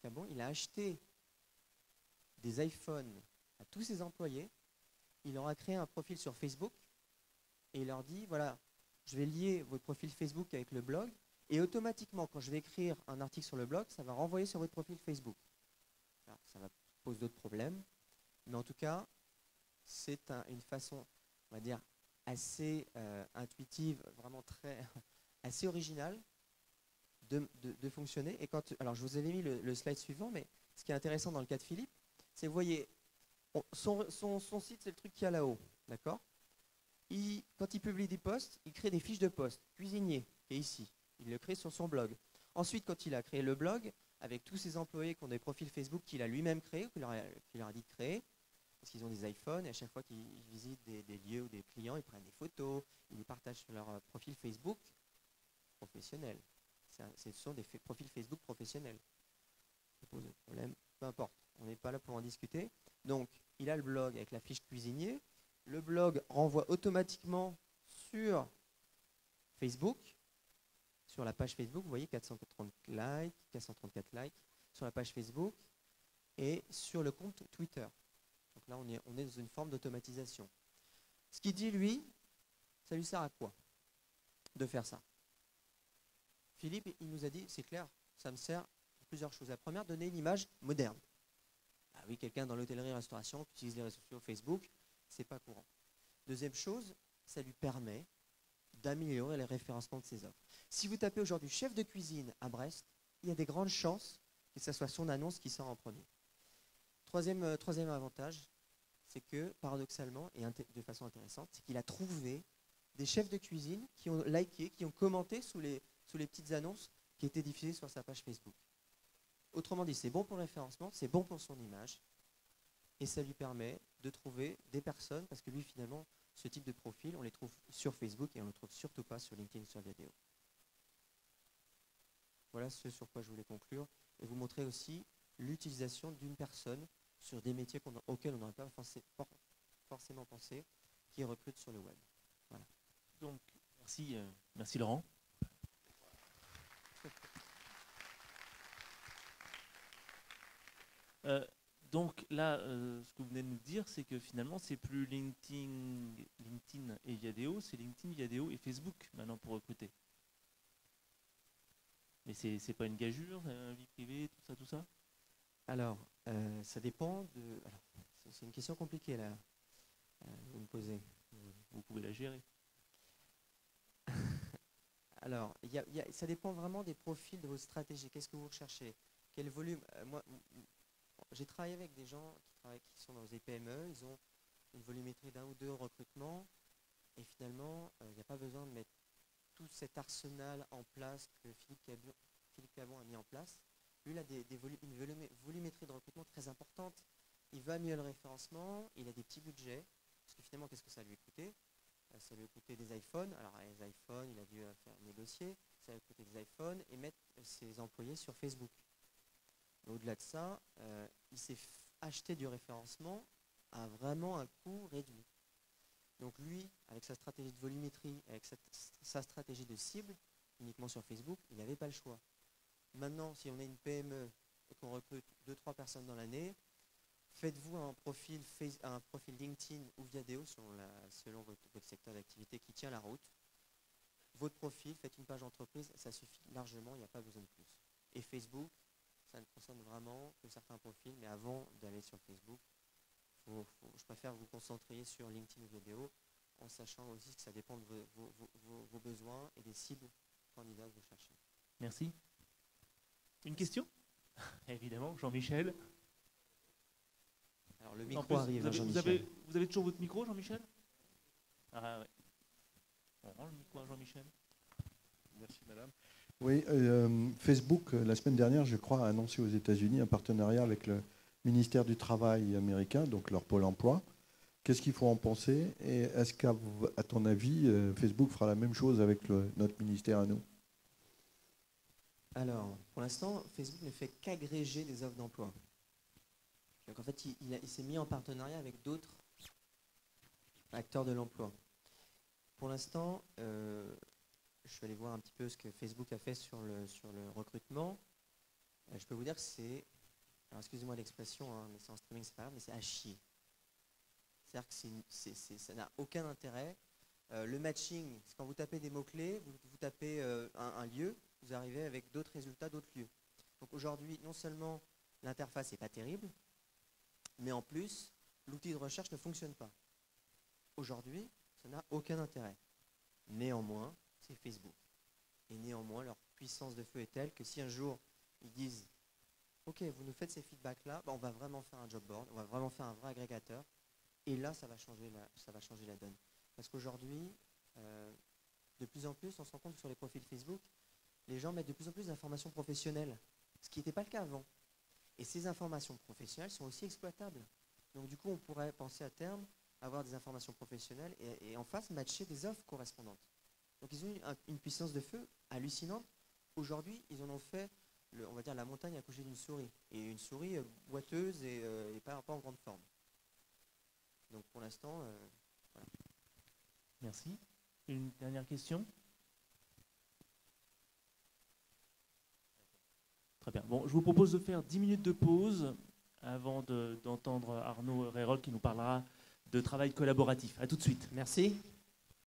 Cabon, il a acheté des iPhones à tous ses employés, il leur a créé un profil sur Facebook et il leur dit, voilà, je vais lier votre profil Facebook avec le blog et automatiquement, quand je vais écrire un article sur le blog, ça va renvoyer sur votre profil Facebook. Alors, ça va poser d'autres problèmes, mais en tout cas, c'est une façon, on va dire, assez intuitive, vraiment assez originale de fonctionner. Et alors, je vous avais mis le slide suivant, mais ce qui est intéressant dans le cas de Philippe, c'est, vous voyez, son site, c'est le truc qu'il y a là-haut, d'accord ? Quand il publie des posts, il crée des fiches de posts. Cuisinier, qui est ici, il le crée sur son blog. Ensuite, quand il a créé le blog, avec tous ses employés qui ont des profils Facebook qu'il a lui-même créés, qu'il leur a dit de créer, parce qu'ils ont des iPhones, et à chaque fois qu'ils visitent des lieux ou des clients, ils prennent des photos, ils les partagent sur leur profil Facebook professionnel. Ce sont des profils Facebook professionnels. Ça pose de problème, peu importe, on n'est pas là pour en discuter. Donc, il a le blog avec la fiche cuisinier. Le blog renvoie automatiquement sur Facebook, sur la page Facebook, vous voyez 434 likes sur la page Facebook et sur le compte Twitter. Donc là, on est dans une forme d'automatisation. Ce qu'il dit, lui, ça lui sert à quoi de faire ça? Philippe, il nous a dit, c'est clair, ça me sert pour plusieurs choses. La première, donner une image moderne. Ah oui, quelqu'un dans l'hôtellerie-restauration qui utilise les réseaux sociaux Facebook, c'est pas courant. Deuxième chose, ça lui permet d'améliorer les référencements de ses offres. Si vous tapez aujourd'hui chef de cuisine à Brest, il y a des grandes chances que ce soit son annonce qui sort en premier. Troisième avantage, c'est que paradoxalement et de façon intéressante, c'est qu'il a trouvé des chefs de cuisine qui ont liké, qui ont commenté sous les petites annonces qui étaient diffusées sur sa page Facebook. Autrement dit, c'est bon pour le référencement, c'est bon pour son image, et ça lui permet de trouver des personnes, parce que lui, finalement, ce type de profil, on les trouve sur Facebook et on ne le trouve surtout pas sur LinkedIn ou sur Viadeo. Voilà ce sur quoi je voulais conclure, et vous montrer aussi l'utilisation d'une personne sur des métiers auxquels on n'aurait pas forcément pensé, qui recrutent sur le web. Voilà. Donc, merci Laurent. Donc là, ce que vous venez de nous dire, c'est que finalement, c'est plus LinkedIn et Viadeo, c'est LinkedIn, Viadeo et Facebook maintenant pour recruter. Mais c'est pas une gageure, vie privée, tout ça? Alors, ça dépend de... c'est une question compliquée là, vous me posez. Vous pouvez la gérer. Alors, ça dépend vraiment des profils de vos stratégies. Qu'est-ce que vous recherchez? Quel volume? Moi, j'ai travaillé avec des gens qui sont dans des PME, ils ont une volumétrie d'1 ou 2 recrutements, et finalement, il n'y a pas besoin de mettre tout cet arsenal en place que Philippe Cabon a mis en place. Lui, il a une volumétrie de recrutement très importante. Il veut améliorer le référencement, il a des petits budgets, parce que finalement, qu'est-ce que ça lui a coûté? Ça lui a coûté des iPhones. Alors, les iPhones, il a dû faire négocier. Ça lui a coûté des iPhones et mettre ses employés sur Facebook. Au-delà de ça, il s'est acheté du référencement à vraiment un coût réduit. Donc lui, avec sa stratégie de volumétrie, avec sa stratégie de cible, uniquement sur Facebook, il n'avait pas le choix. Maintenant, si on est une PME et qu'on recrute 2-3 personnes dans l'année, faites-vous un profil LinkedIn ou Viadeo selon votre secteur d'activité qui tient la route. Votre profil, faites une page entreprise, ça suffit largement, il n'y a pas besoin de plus. Et Facebook, ça ne concerne vraiment que certains profils, mais avant d'aller sur Facebook, je préfère vous concentrer sur LinkedIn ou Viadeo, en sachant aussi que ça dépend de vos besoins et des cibles candidats que vous cherchez. Merci. Une question? Évidemment, Jean-Michel. Alors le micro arrive, Jean-Michel. Vous avez toujours votre micro, Jean-Michel? Ah ouais. On rend le micro à Jean-Michel. Merci madame. Oui, Facebook, la semaine dernière, je crois, a annoncé aux États-Unis un partenariat avec le ministère du Travail américain, donc leur pôle emploi. Qu'est-ce qu'il faut en penser? Et est-ce qu'à ton avis, Facebook fera la même chose avec notre ministère à nous? Alors, pour l'instant, Facebook ne fait qu'agréger des offres d'emploi. Donc en fait, il s'est mis en partenariat avec d'autres acteurs de l'emploi. Pour l'instant, je suis allé voir un petit peu ce que Facebook a fait sur le recrutement. Je je peux vous dire que c'est, alors excusez-moi l'expression, hein, mais c'est en streaming, c'est pas grave, mais c'est à chier. C'est-à-dire que ça n'a aucun intérêt. Le matching, c'est quand vous tapez des mots-clés, vous tapez un lieu, vous arrivez avec d'autres résultats, d'autres lieux. Donc aujourd'hui, non seulement l'interface n'est pas terrible, mais en plus, l'outil de recherche ne fonctionne pas. Aujourd'hui, ça n'a aucun intérêt. Néanmoins, c'est Facebook. Et néanmoins, leur puissance de feu est telle que si un jour, ils disent « Ok, vous nous faites ces feedbacks-là, on va vraiment faire un job board, on va vraiment faire un vrai agrégateur. » Et là, ça va changer la donne. Parce qu'aujourd'hui, de plus en plus, on se rend compte que sur les profils Facebook, les gens mettent de plus en plus d'informations professionnelles, ce qui n'était pas le cas avant. Et ces informations professionnelles sont aussi exploitables. Donc du coup, on pourrait penser à terme avoir des informations professionnelles et en face matcher des offres correspondantes. Donc ils ont une puissance de feu hallucinante. Aujourd'hui, ils en ont fait, on va dire, la montagne accouchée d'une souris. Et une souris boiteuse et pas en grande forme. Donc pour l'instant, voilà. Merci. Une dernière question? Très bien. Bon, je vous propose de faire 10 minutes de pause avant d'entendre Arnaud Reyrol qui nous parlera de travail collaboratif. À tout de suite. Merci.